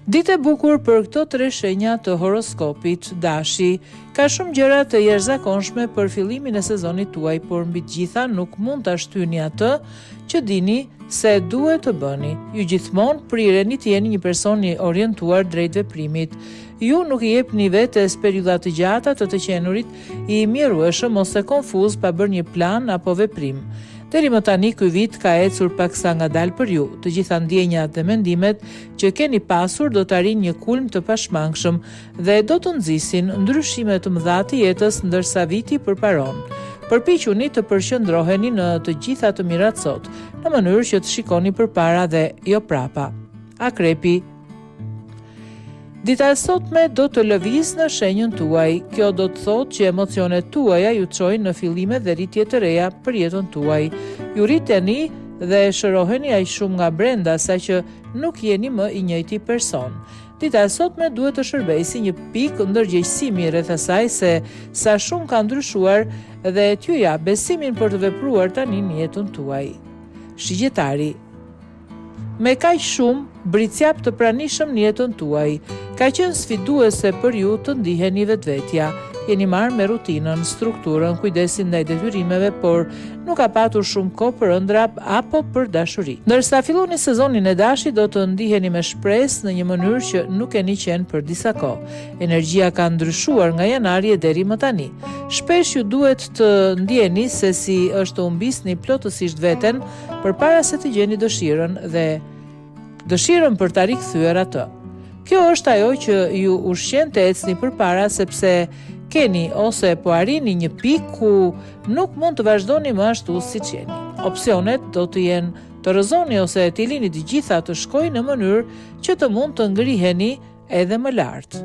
Ditë e bukur për këto 3 shenja të horoskopit dashi. Ka shumë gjëra të jashtëzakonshme për fillimin e sezonit tuaj, por mbi të gjitha nuk mund ta shtyni atë që dini se duhet të bëni. Ju gjithmonë prireni të jeni një person i orientuar drejt veprimit. Ju nuk i jepni vetes periudha të gjata të qenurit i mjerueshëm ose konfuz pa bërë një plan apo veprim. Deri më tani ky vit ka ecur paksa ngadalë për ju. Të gjitha ndjenjat dhe mendimet që keni pasur do të arrijnë një kulm të pashmangshëm dhe do të nxisin ndryshime të mëdha të jetës ndërsa viti përparon. Përpiquni të përqendroheni në të gjitha të mirat sot, në mënyrë që të shikoni përpara dhe jo prapa. Akrepi. Dita e sotme do të lëviz në shenjën tuaj. Kjo do të thotë që emocionet tuaja ju çojnë në fillime dhe rritje të reja për jetën tuaj. Ju rriteni dhe shëroheni aq shumë nga brenda saqë nuk jeni më i njëjti person. Dita e sotme duhet të shërbejë si një pikë ndërgjegjësimi rreth asaj se sa shumë ka ndryshuar dhe t'ju jap besimin për të vepruar tani në jetën tuaj. Shigjetari. Me kaq shumë britsjap të pranishëm në jetën tuaj, ka qenë sfiduese për ju të ndiheni vetvetja. Jeni marrë me rutinën, strukturën, kujdesin ndaj detyrimeve, por nuk ka patur shumë kohë për ëndra apo për dashuri. Ndërsa filloni sezonin e dashit, do të ndiheni me shpresë në një mënyrë që nuk keni qenë për disa kohë. Energjia ka ndryshuar nga janari e deri më tani. Shpesh ju duhet të ndjeni se si është të humbisni plotësisht veten përpara se të gjeni dëshirën dhe dëshirën për ta rikthyer atë. Kjo është ajo që ju ushqen të ecni përpara sepse keni ose po arrini një pikë ku nuk mund të vazhdoni më ashtu siç jeni. Opsionet do të jenë të rrëzoni ose të lini të gjitha të shkojnë në mënyrë që të mund të ngriheni edhe më lart.